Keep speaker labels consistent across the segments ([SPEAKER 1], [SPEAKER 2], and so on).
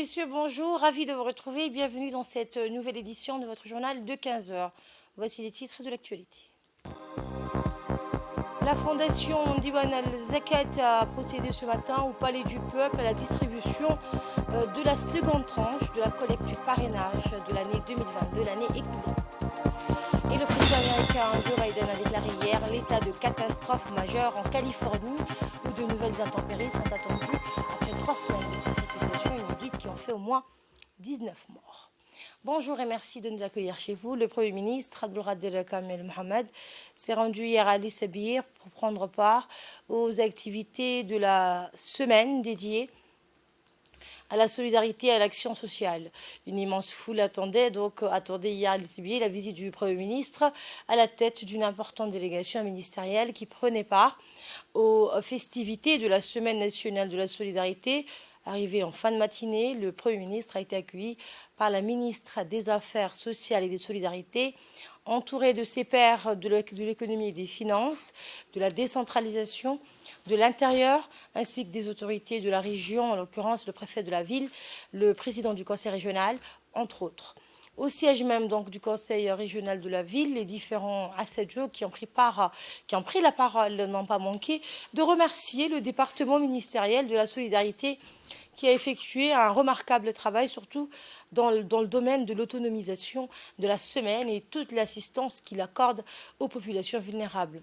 [SPEAKER 1] messieurs, bonjour, ravi de vous retrouver et bienvenue dans cette nouvelle édition de votre journal de 15 heures. Voici les titres de l'actualité. La fondation Diwan al-Zakat a procédé ce matin au Palais du Peuple à la distribution de la seconde tranche de la collecte du parrainage de l'année 2022, l'année écoulée. Et le président américain Joe Biden a déclaré hier l'état de catastrophe majeure en Californie où de nouvelles intempéries sont attendues après 3 semaines de précipitations inédites qui ont fait au moins 19 morts. Bonjour et merci de nous accueillir chez vous. Le Premier ministre Abdelkader Kamel Mohamed s'est rendu hier à Ali Sabir pour prendre part aux activités de la semaine dédiée à la solidarité et à l'action sociale. Une immense foule attendait hier à Ali Sabir la visite du Premier ministre à la tête d'une importante délégation ministérielle qui prenait part aux festivités de la Semaine nationale de la solidarité. Arrivé en fin de matinée, le Premier ministre a été accueilli par la ministre des Affaires sociales et des Solidarités, entouré de ses pairs de l'économie et des finances, de la décentralisation, de l'intérieur, ainsi que des autorités de la région, en l'occurrence le préfet de la ville, le président du conseil régional, entre autres. Au siège même donc du conseil régional de la ville, les différents assadjos qui ont pris la parole n'ont pas manqué de remercier le département ministériel de la solidarité qui a effectué un remarquable travail, surtout dans le domaine de l'autonomisation de la semaine et toute l'assistance qu'il accorde aux populations vulnérables.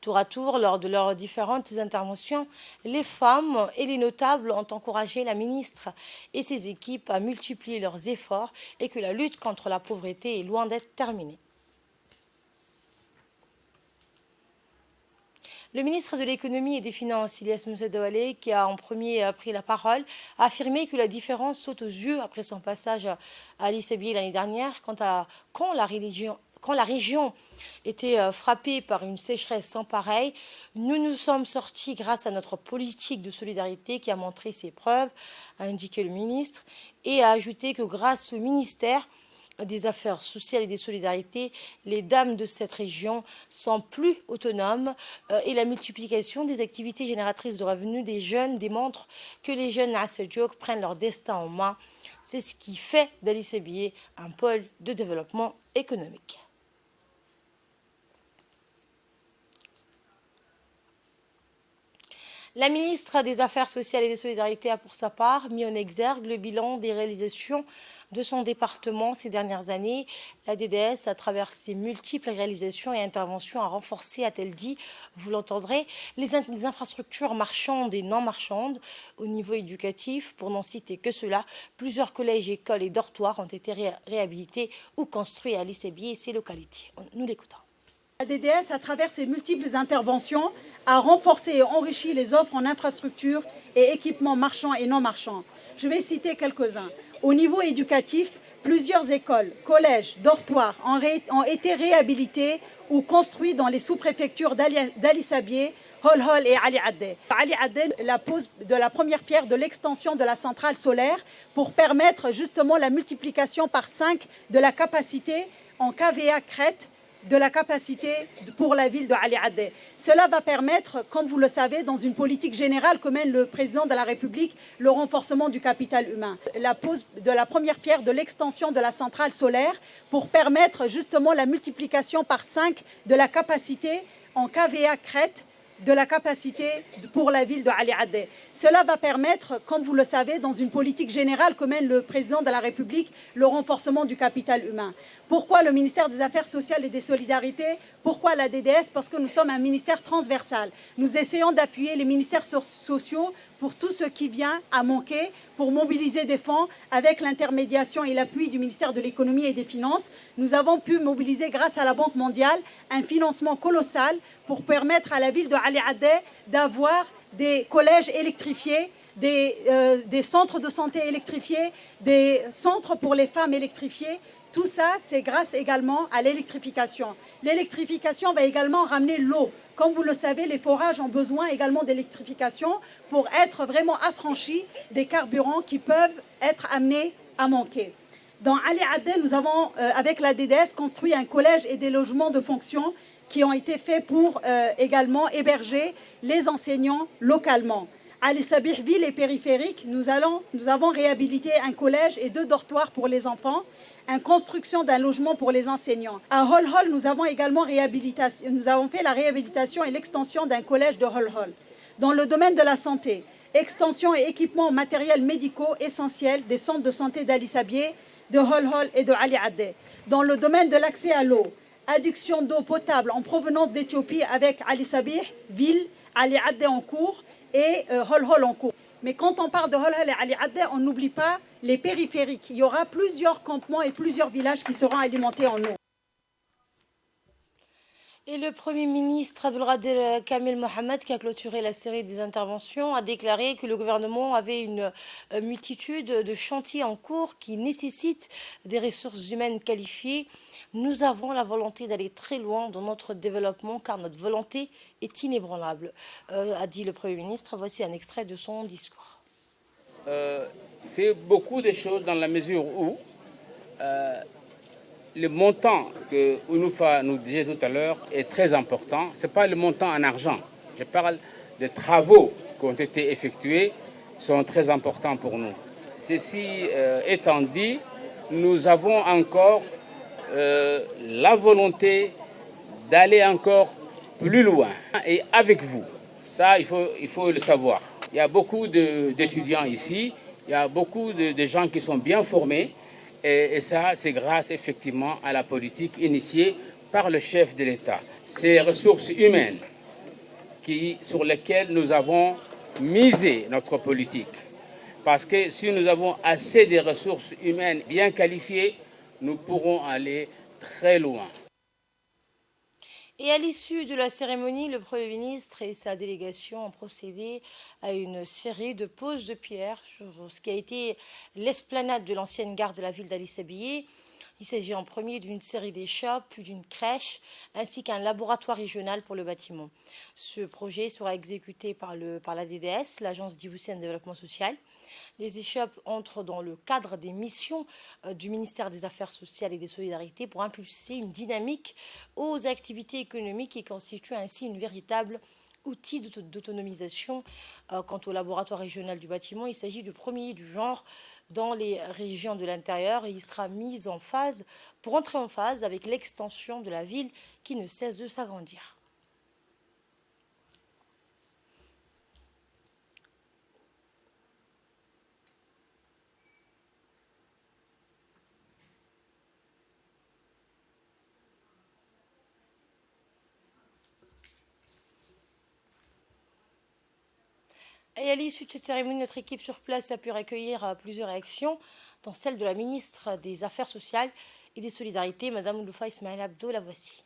[SPEAKER 1] Tour à tour, lors de leurs différentes interventions, les femmes et les notables ont encouragé la ministre et ses équipes à multiplier leurs efforts et que la lutte contre la pauvreté est loin d'être terminée. Le ministre de l'économie et des finances, Ilyas Moussa Douale, qui a en premier pris la parole, a affirmé que la différence saute aux yeux après son passage à Ali Sabir l'année dernière quand la région était frappée par une sécheresse sans pareille. Nous nous sommes sortis grâce à notre politique de solidarité qui a montré ses preuves, a indiqué le ministre, et a ajouté que grâce au ministère des Affaires sociales et des Solidarités, les dames de cette région sont plus autonomes et la multiplication des activités génératrices de revenus des jeunes démontre que les jeunes à Assadjouk prennent leur destin en main. C'est ce qui fait d'Ali Sabir un pôle de développement économique. La ministre des Affaires sociales et des Solidarités a pour sa part mis en exergue le bilan des réalisations de son département ces dernières années. La DDS, à travers ses multiples réalisations et interventions, a renforcé, a-t-elle dit, vous l'entendrez, les infrastructures marchandes et non marchandes au niveau éducatif. Pour n'en citer que cela, plusieurs collèges, écoles et dortoirs ont été réhabilités ou construits à Ali Sabir et ses localités. Nous l'écoutons.
[SPEAKER 2] La DDS, à travers ses multiples interventions, a renforcé et enrichi les offres en infrastructures et équipements marchands et non marchands. Je vais citer quelques-uns. Au niveau éducatif, plusieurs écoles, collèges, dortoirs ont été réhabilités ou construits dans les sous-préfectures d'Ali Sabir, Hol et Ali Addeh. Ali Addeh, la pose de la première pierre de l'extension de la centrale solaire pour permettre justement la multiplication par 5 de la capacité en KVA Crète de la capacité pour la ville de Ali Addeh. Cela va permettre, comme vous le savez, dans une politique générale que mène le président de la République, le renforcement du capital humain. La pose de la première pierre de l'extension de la centrale solaire pour permettre justement la multiplication par 5 de la capacité en KVA Crète de la capacité pour la ville de Ali Addeh. Cela va permettre, comme vous le savez, dans une politique générale que mène le président de la République, le renforcement du capital humain. Pourquoi le ministère des Affaires sociales et des Solidarités? Pourquoi la DDS? Parce que nous sommes un ministère transversal. Nous essayons d'appuyer les ministères sociaux pour tout ce qui vient à manquer, pour mobiliser des fonds avec l'intermédiation et l'appui du ministère de l'économie et des finances. Nous avons pu mobiliser, grâce à la Banque mondiale, un financement colossal pour permettre à la ville de Ali Addeh d'avoir des collèges électrifiés, des centres de santé électrifiés, des centres pour les femmes électrifiés. Tout ça, c'est grâce également à l'électrification. L'électrification va également ramener l'eau. Comme vous le savez, les forages ont besoin également d'électrification pour être vraiment affranchis des carburants qui peuvent être amenés à manquer. Dans Ali Addeh, nous avons, avec la DDS, construit un collège et des logements de fonction qui ont été faits pour également héberger les enseignants localement. Ali Sabih, ville et périphérique, nous avons réhabilité un collège et 2 dortoirs pour les enfants, une construction d'un logement pour les enseignants. À Hol Hol, nous avons également fait la réhabilitation et l'extension d'un collège de Hol Hol. Dans le domaine de la santé, extension et équipement matériels médicaux essentiels des centres de santé d'Ali Sabih, de Hol Hol et de Ali Addeh. Dans le domaine de l'accès à l'eau, adduction d'eau potable en provenance d'Éthiopie avec Ali Sabih, ville, Ali Addeh en cours, et Hol Hol en cours. Mais quand on parle de Hol Hol et Ali Addeh, on n'oublie pas les périphériques. Il y aura plusieurs campements et plusieurs villages qui seront alimentés en eau.
[SPEAKER 1] Et le Premier ministre Abdelkader Kamel Mohamed, qui a clôturé la série des interventions, a déclaré que le gouvernement avait une multitude de chantiers en cours qui nécessitent des ressources humaines qualifiées. Nous avons la volonté d'aller très loin dans notre développement car notre volonté est inébranlable, a dit le Premier ministre. Voici un extrait de son discours.
[SPEAKER 3] C'est beaucoup de choses dans la mesure où le montant que Ounoufa nous disait tout à l'heure est très important. Ce n'est pas le montant en argent. Je parle des travaux qui ont été effectués, sont très importants pour nous. Ceci étant dit, nous avons encore la volonté d'aller encore plus loin et avec vous. Ça, il faut le savoir. Il y a beaucoup d'étudiants ici, il y a beaucoup de gens qui sont bien formés et ça, c'est grâce effectivement à la politique initiée par le chef de l'État. Ces ressources humaines sur lesquelles nous avons misé notre politique. Parce que si nous avons assez de ressources humaines bien qualifiées, nous pourrons aller très loin.
[SPEAKER 1] Et à l'issue de la cérémonie, le Premier ministre et sa délégation ont procédé à une série de poses de pierre sur ce qui a été l'esplanade de l'ancienne gare de la ville d'Ali Sabih. Il s'agit en premier d'une série d'échoppes, puis d'une crèche, ainsi qu'un laboratoire régional pour le bâtiment. Ce projet sera exécuté par la DDS, l'Agence djiboutienne de développement social. Les échoppes entrent dans le cadre des missions du ministère des Affaires sociales et des Solidarités pour impulser une dynamique aux activités économiques et constituent ainsi une véritable outil d'autonomisation. Quant au laboratoire régional du bâtiment, il s'agit du premier du genre dans les régions de l'intérieur et il sera mis en phase pour entrer en phase avec l'extension de la ville qui ne cesse de s'agrandir. Et à l'issue de cette cérémonie, notre équipe sur place a pu recueillir plusieurs réactions, dont celle de la ministre des Affaires sociales et des Solidarités, Madame Ouloufa Ismaël Abdo. La voici.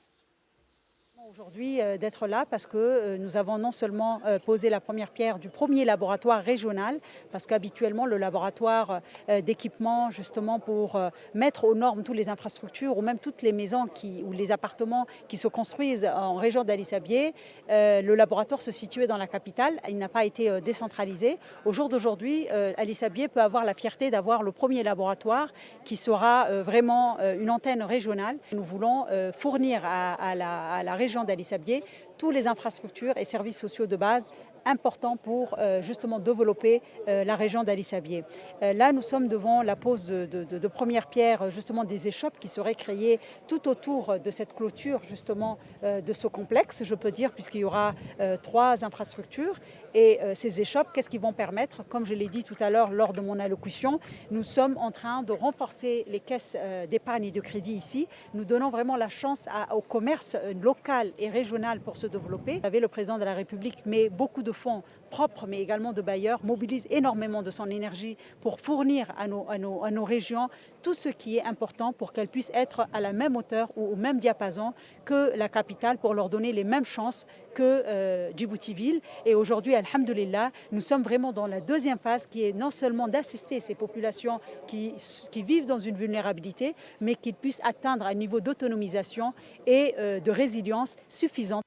[SPEAKER 2] Aujourd'hui d'être là parce que nous avons non seulement posé la première pierre du premier laboratoire régional, parce qu'habituellement le laboratoire d'équipement justement pour mettre aux normes toutes les infrastructures ou même toutes les maisons ou les appartements qui se construisent en région d'Ali Sabih, le laboratoire se situait dans la capitale, il n'a pas été décentralisé. Au jour d'aujourd'hui, Ali Sabih peut avoir la fierté d'avoir le premier laboratoire qui sera vraiment une antenne régionale. Nous voulons fournir à la région d'Ali Sabih toutes les infrastructures et services sociaux de base importants pour justement développer la région d'Ali Sabih. Là, nous sommes devant la pose de première pierre justement des échoppes qui seraient créées tout autour de cette clôture justement de ce complexe, je peux dire, puisqu'il y aura 3 infrastructures. Et ces échoppes, qu'est-ce qu'ils vont permettre? Comme je l'ai dit tout à l'heure lors de mon allocution, nous sommes en train de renforcer les caisses d'épargne et de crédit ici. Nous donnons vraiment la chance au commerce local et régional pour se développer. Vous savez, le président de la République met beaucoup de fonds propres, mais également de bailleurs, mobilise énormément de son énergie pour fournir à nos régions tout ce qui est important pour qu'elles puissent être à la même hauteur ou au même diapason que la capitale, pour leur donner les mêmes chances que Djibouti-Ville. Et aujourd'hui, alhamdoulilah, nous sommes vraiment dans la deuxième phase qui est non seulement d'assister ces populations qui vivent dans une vulnérabilité, mais qu'ils puissent atteindre un niveau d'autonomisation et de résilience suffisant.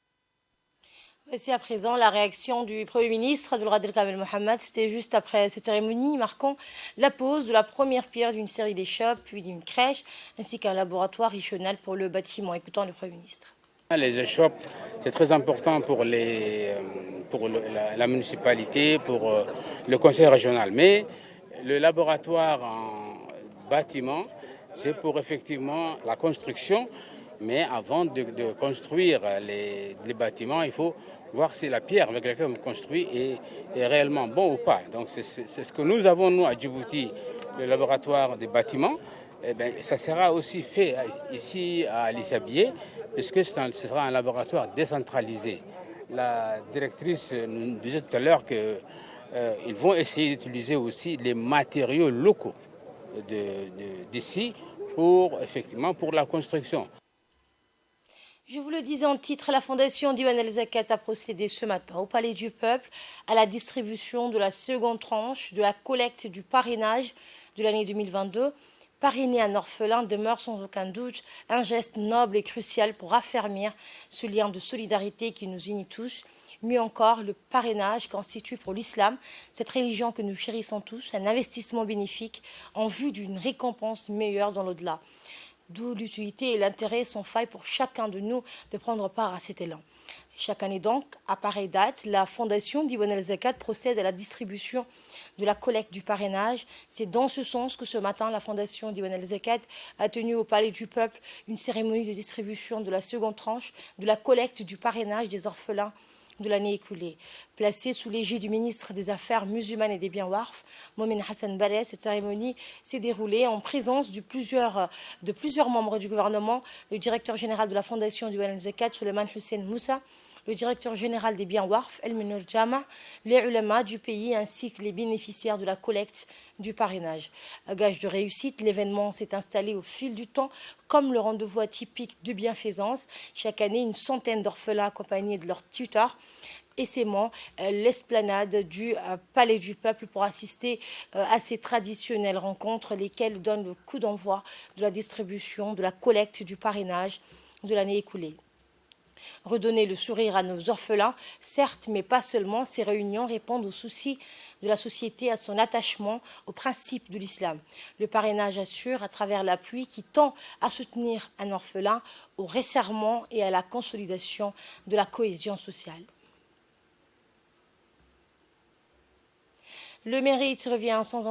[SPEAKER 1] Voici à présent la réaction du Premier ministre Abdelkader Kamel Mohamed. C'était juste après cette cérémonie marquant la pose de la première pierre d'une série d'échoppes, puis d'une crèche, ainsi qu'un laboratoire régional pour le bâtiment. Écoutons le Premier ministre.
[SPEAKER 3] Les échoppes, c'est très important pour, la municipalité, pour le conseil régional. Mais le laboratoire en bâtiment, c'est pour effectivement la construction. Mais avant de construire les bâtiments, il faut voir si la pierre avec laquelle on construit est réellement bon ou pas. Donc c'est ce que nous avons, nous, à Djibouti, le laboratoire des bâtiments. Eh bien, ça sera aussi fait ici à Lissabié, puisque ce sera un laboratoire décentralisé. La directrice nous disait tout à l'heure qu'ils vont essayer d'utiliser aussi les matériaux locaux d'ici effectivement pour la construction.
[SPEAKER 1] Je vous le disais en titre, la Fondation Diwan El Zakat a procédé ce matin au Palais du Peuple à la distribution de la seconde tranche de la collecte du parrainage de l'année 2022. Parrainer un orphelin demeure sans aucun doute un geste noble et crucial pour affermir ce lien de solidarité qui nous unit tous. Mieux encore, le parrainage constitue pour l'islam, cette religion que nous chérissons tous, un investissement bénéfique en vue d'une récompense meilleure dans l'au-delà. D'où l'utilité et l'intérêt sans faille pour chacun de nous de prendre part à cet élan. Chaque année donc, à pareille date, la Fondation Diwan El Zakat procède à la distribution de la collecte du parrainage. C'est dans ce sens que ce matin, la Fondation Diwan El Zakat a tenu au Palais du Peuple une cérémonie de distribution de la seconde tranche de la collecte du parrainage des orphelins de l'année écoulée. Placée sous l'égide du ministre des Affaires musulmanes et des biens Warf, Momin Hassan Barès, cette cérémonie s'est déroulée en présence de plusieurs membres du gouvernement, le directeur général de la Fondation Diwan El Zakat, Suleiman Hussein Moussa, le directeur général des biens Warf, El Menor Jama, les ulama du pays ainsi que les bénéficiaires de la collecte du parrainage. À gage de réussite, l'événement s'est installé au fil du temps comme le rendez-vous atypique de bienfaisance. Chaque année, une centaine d'orphelins accompagnés de leurs tuteurs aisément l'esplanade du Palais du Peuple pour assister à ces traditionnelles rencontres, lesquelles donnent le coup d'envoi de la distribution, de la collecte du parrainage de l'année écoulée. Redonner le sourire à nos orphelins, certes, mais pas seulement, ces réunions répondent aux soucis de la société, à son attachement aux principes de l'islam. Le parrainage assure, à travers l'appui qui tend à soutenir un orphelin, au resserrement et à la consolidation de la cohésion sociale. Le mérite revient sans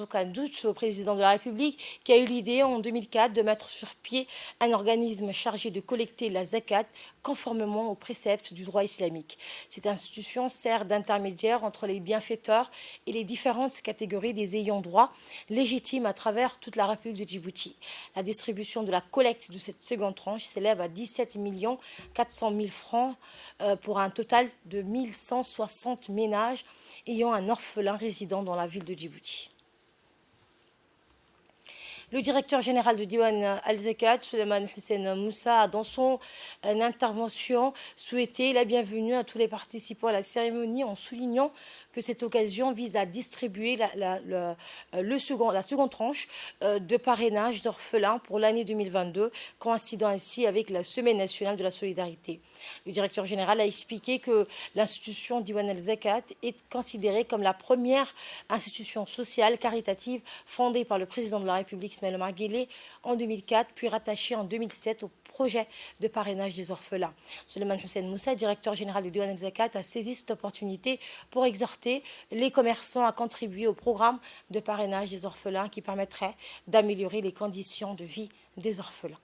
[SPEAKER 1] aucun doute au président de la République qui a eu l'idée en 2004 de mettre sur pied un organisme chargé de collecter la zakat conformément aux préceptes du droit islamique. Cette institution sert d'intermédiaire entre les bienfaiteurs et les différentes catégories des ayants droit légitimes à travers toute la République de Djibouti. La distribution de la collecte de cette seconde tranche s'élève à 17 400 000 francs pour un total de 1160 ménages ayant un orphelin résidant dans la ville de Djibouti. Le directeur général de Diwan El Zakat, Suleiman Hussein Moussa, a dans son intervention souhaité la bienvenue à tous les participants à la cérémonie en soulignant que cette occasion vise à distribuer la seconde tranche de parrainage d'orphelins pour l'année 2022, coïncidant ainsi avec la Semaine nationale de la solidarité. Le directeur général a expliqué que l'institution Diwan El Zakat est considérée comme la première institution sociale caritative fondée par le président de la République Ismaël Omar Guelleh en 2004, puis rattachée en 2007 au projet de parrainage des orphelins. Suleiman Hussein Moussa, directeur général de Diwan El Zakat, a saisi cette opportunité pour exhorter les commerçants à contribuer au programme de parrainage des orphelins qui permettrait d'améliorer les conditions de vie des orphelins.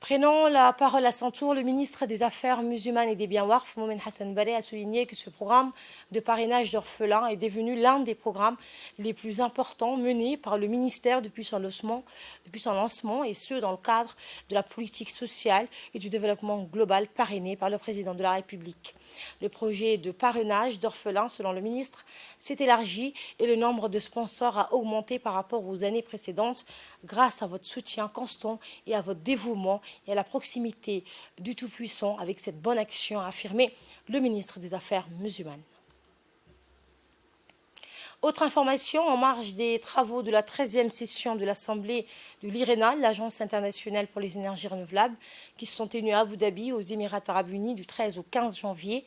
[SPEAKER 1] Prenant la parole à son tour, le ministre des Affaires musulmanes et des biens Warf, Momin Hassan Barès, a souligné que ce programme de parrainage d'orphelins est devenu l'un des programmes les plus importants menés par le ministère depuis son lancement, et ce, dans le cadre de la politique sociale et du développement global parrainé par le président de la République. Le projet de parrainage d'orphelins, selon le ministre, s'est élargi et le nombre de sponsors a augmenté par rapport aux années précédentes grâce à votre soutien constant et à votre dévouement et à la proximité du Tout-Puissant avec cette bonne action, a affirmé le ministre des Affaires musulmanes. Autre information, en marge des travaux de la 13e session de l'Assemblée de l'IRENA, l'Agence internationale pour les énergies renouvelables, qui se sont tenues à Abu Dhabi, aux Émirats arabes unis, du 13 au 15 janvier,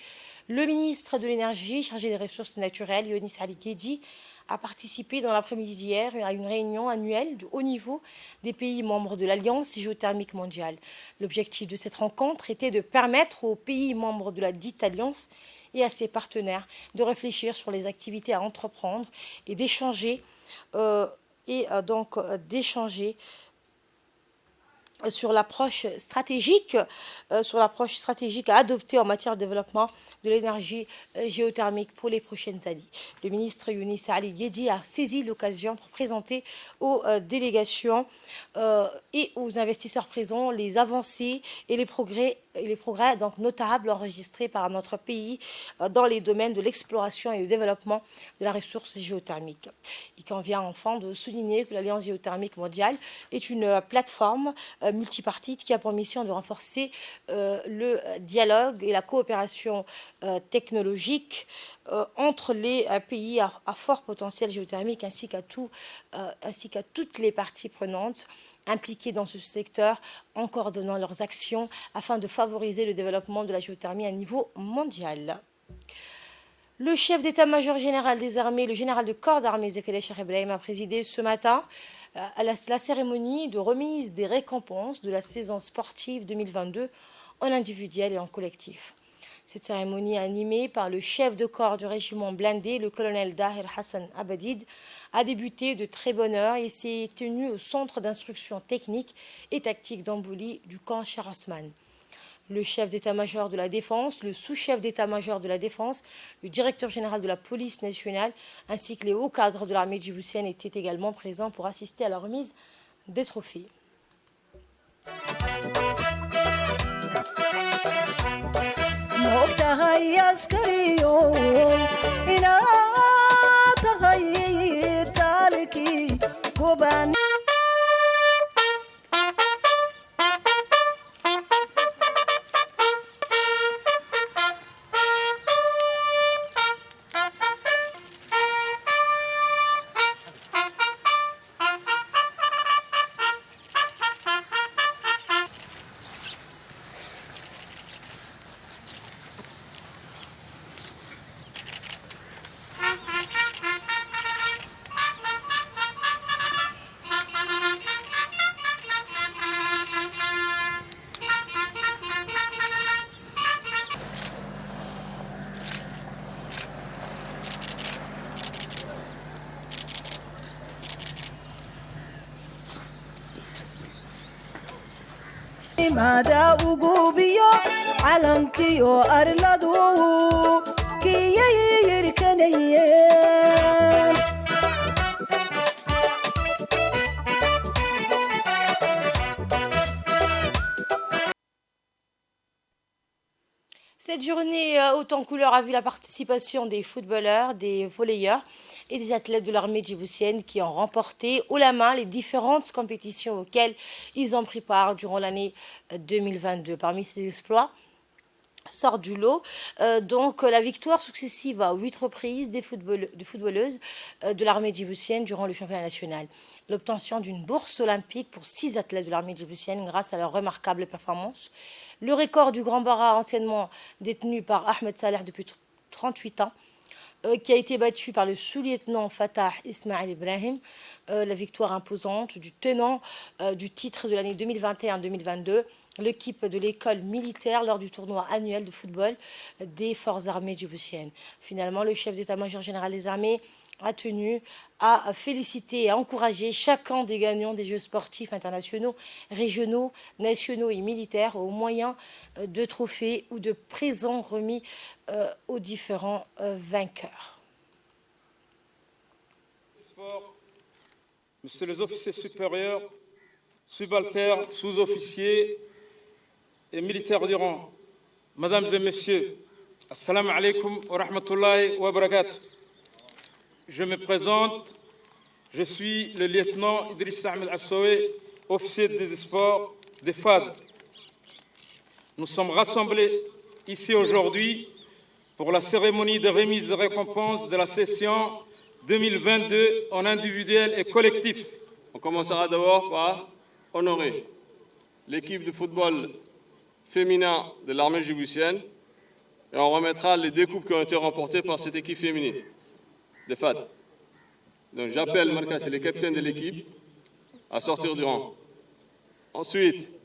[SPEAKER 1] le ministre de l'Énergie, chargé des ressources naturelles, Younis Ali Guedji, a participé dans l'après-midi d'hier à une réunion annuelle de haut niveau des pays membres de l'Alliance géothermique mondiale. L'objectif de cette rencontre était de permettre aux pays membres de la dite Alliance et à ses partenaires de réfléchir sur les activités à entreprendre et d'échanger sur l'approche stratégique à adopter en matière de développement de l'énergie géothermique pour les prochaines années. Le ministre Younis Ali Guedji a saisi l'occasion pour présenter aux délégations et aux investisseurs présents les avancées et les progrès donc notables enregistrés par notre pays dans les domaines de l'exploration et du développement de la ressource géothermique. Il convient enfin de souligner que l'Alliance géothermique mondiale est une plateforme multipartite qui a pour mission de renforcer le dialogue et la coopération technologique entre les pays à fort potentiel géothermique ainsi qu'à toutes les parties prenantes impliquées dans ce secteur en coordonnant leurs actions afin de favoriser le développement de la géothermie à niveau mondial. Le chef d'état-major général des armées, le général de corps d'armée Zakaria Cheikh Ibrahim, a présidé ce matin à la cérémonie de remise des récompenses de la saison sportive 2022 en individuel et en collectif. Cette cérémonie, animée par le chef de corps du régiment blindé, le colonel Dahir Hassan Abadid, a débuté de très bonne heure et s'est tenue au centre d'instruction technique et tactique d'Ambouli du camp Cheikh Ousmane. Le chef d'état-major de la Défense, le sous-chef d'état-major de la Défense, le directeur général de la police nationale, ainsi que les hauts cadres de l'armée djiboutienne étaient également présents pour assister à la remise des trophées.
[SPEAKER 4] mada ugu biyo calankiyo arladu kiyayirkanayeen.
[SPEAKER 1] Cette journée haute en couleur a vu la participation des footballeurs, des volleyeurs et des athlètes de l'armée djiboutienne qui ont remporté haut la main les différentes compétitions auxquelles ils ont pris part durant l'année 2022. Parmi ces exploits, sort du lot donc la victoire successive à 8 reprises des footballeuses de l'armée djiboutienne durant le championnat national. L'obtention d'une bourse olympique pour 6 athlètes de l'armée djiboutienne grâce à leur remarquable performance. Le record du Grand Bara anciennement détenu par Ahmed Saleh depuis 38 ans, qui a été battu par le sous-lieutenant Fatah Ismail Ibrahim, la victoire imposante du tenant du titre de l'année 2021-2022, l'équipe de l'école militaire lors du tournoi annuel de football des forces armées djiboutiennes. Finalement, le chef d'état-major général des armées a tenu à féliciter et à encourager chacun des gagnants des Jeux sportifs internationaux, régionaux, nationaux et militaires au moyen de trophées ou de présents remis aux différents vainqueurs.
[SPEAKER 5] Messieurs les officiers supérieurs, subalternes, sous-officiers et militaires du rang, Mesdames et Messieurs, Assalamu alaikum wa rahmatullahi wa barakatuh. Je me présente, je suis le lieutenant Idriss Ahmed Assoué, officier des sports des FAD. Nous sommes rassemblés ici aujourd'hui pour la cérémonie de remise de récompense de la session 2022 en individuel et collectif.
[SPEAKER 6] On commencera d'abord par honorer l'équipe de football féminin de l'armée djiboutienne et on remettra les 2 coupes qui ont été remportées par cette équipe féminine de FAD. Donc j'appelle Marcas et les capitaines de l'équipe à sortir du rang. Ensuite,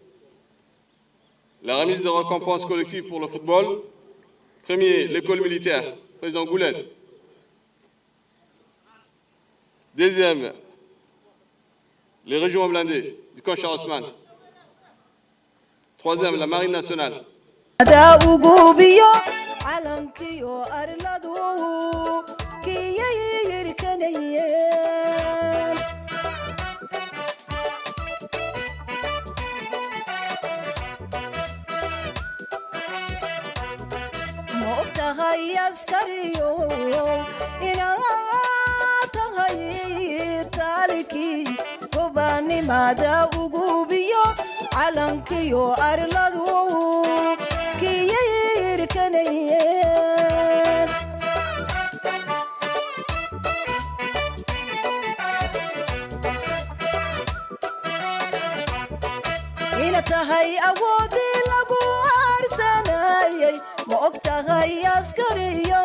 [SPEAKER 6] la remise de récompenses collectives pour le football. Premier, l'école militaire, président Gouled. Deuxième, les régiments blindés du camp Charles Haussmann. Troisième, la marine nationale.
[SPEAKER 4] mada ugu biyo calankiyo arladu kiyirkanayeen ina tahay awoodii lagu arsanayay ma og tahay askariyo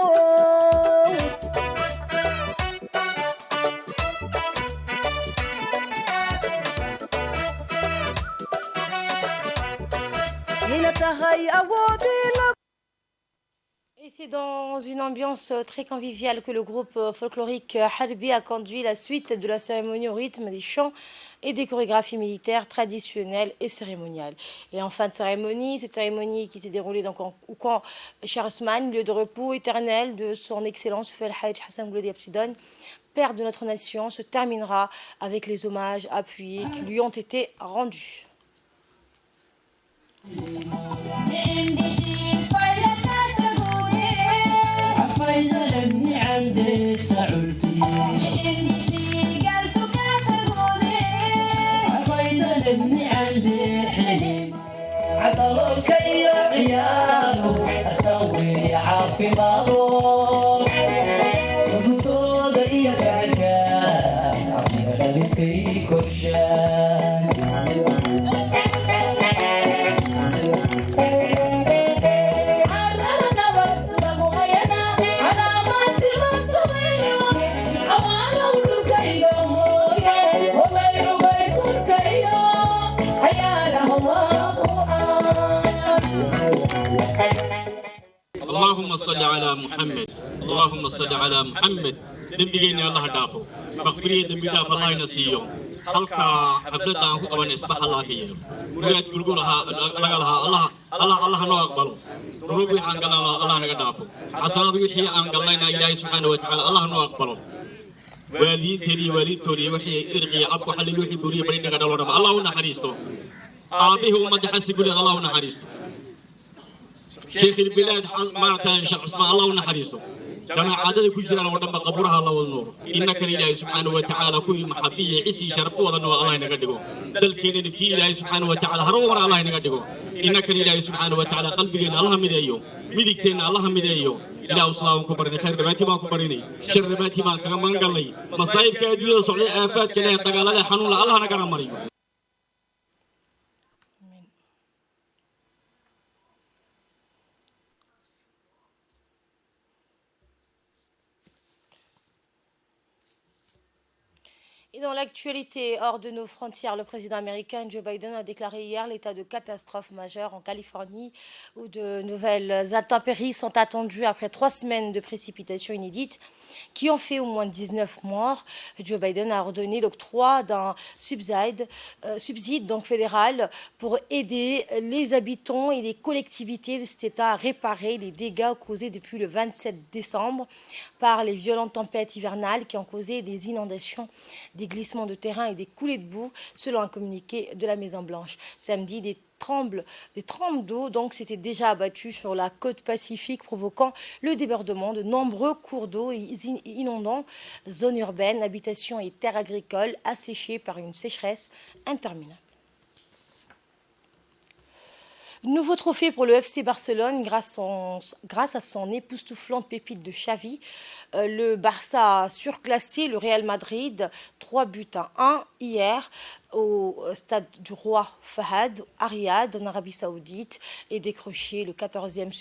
[SPEAKER 1] Et c'est dans une ambiance très conviviale que le groupe folklorique Harbi a conduit la suite de la cérémonie au rythme des chants et des chorégraphies militaires traditionnelles et cérémoniales. Et en fin de cérémonie, cette cérémonie qui s'est déroulée donc au camp Charles Haussmann, lieu de repos éternel de son Excellence Feu El-Hadj Hassan Bouledi Absidone, père de notre nation, se terminera avec les hommages appuyés qui lui ont été rendus.
[SPEAKER 7] اللهم صل على محمد اللهم صل على محمد دنبينا الله دافو مغفرية دنبي داف الله ينسيو halka xafladda aan ku qabanay isbax Allah ka yeelo muraad gurgulaha laga laha Allah noo aqbalo ruubi waxaan galnaa Allah naga dhaafo xasanaad wixii aan galnayna Ilaahay subhanahu wa ta'ala Allah noo aqbalo waalidtoodii wixii irqiya abku xalil wixii buriye bari naga dhalo dhama Allah u naxariisto aabihi ummadda xasigul Allah u naxariisto شيخ البلاد مارتان شيخ عثمان الله ونحريسه كما عادة كجرا ودم قبرها الله والنور إنك إلهي سبحانه وتعالى كل محبية عيسي شرف وضنوا الله ينقدقه دلكين كي إلهي سبحانه وتعالى هرور الله ينقدقه إنك إلهي سبحانه وتعالى قلبي الله مديو مديكتين الله مديو إله صلاة كبرني خير رباتي ما كبرني شر رباتي ما كمان قال لي مصايب كأجود صعيد آفات كله تقال له حنون الله نكرم مريم.
[SPEAKER 1] Et dans l'actualité hors de nos frontières, le président américain Joe Biden a déclaré hier l'état de catastrophe majeure en Californie où de nouvelles intempéries sont attendues après 3 semaines de précipitations inédites qui ont fait au moins 19 morts. Joe Biden a ordonné l'octroi d'un subside donc fédéral pour aider les habitants et les collectivités de cet État à réparer les dégâts causés depuis le 27 décembre par les violentes tempêtes hivernales qui ont causé des inondations, des glissements de terrain et des coulées de boue, selon un communiqué de la Maison-Blanche. Samedi, des trembes d'eau donc s'étaient déjà abattus sur la côte pacifique, provoquant le débordement de nombreux cours d'eau et inondant zones urbaines, habitations et terres agricoles asséchées par une sécheresse interminable. Nouveau trophée pour le FC Barcelone grâce à son époustouflante pépite de Xavi. Le Barça a surclassé le Real Madrid 3-1 hier au stade du roi Fahad à Riyad en Arabie Saoudite et décroché la 14e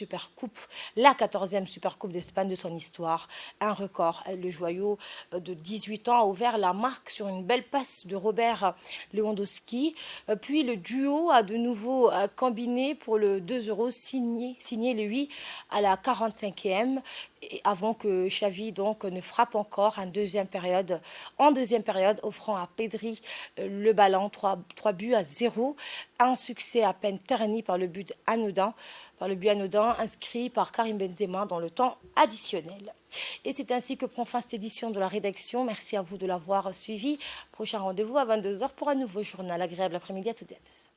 [SPEAKER 1] Supercoupe d'Espagne de son histoire. Un record. Le joyau de 18 ans a ouvert la marque sur une belle passe de Robert Lewandowski. Puis le duo a de nouveau combiné pour le 2-0 signé lui à la 45e. Et avant que Xavi donc ne frappe encore en deuxième période, offrant à Pedri le ballon 3-0. Un succès à peine terni par le but anodin inscrit par Karim Benzema dans le temps additionnel. Et c'est ainsi que prend fin cette édition de la rédaction. Merci à vous de l'avoir suivi. Prochain rendez-vous à 22h pour un nouveau journal. Agréable après-midi à toutes et à tous.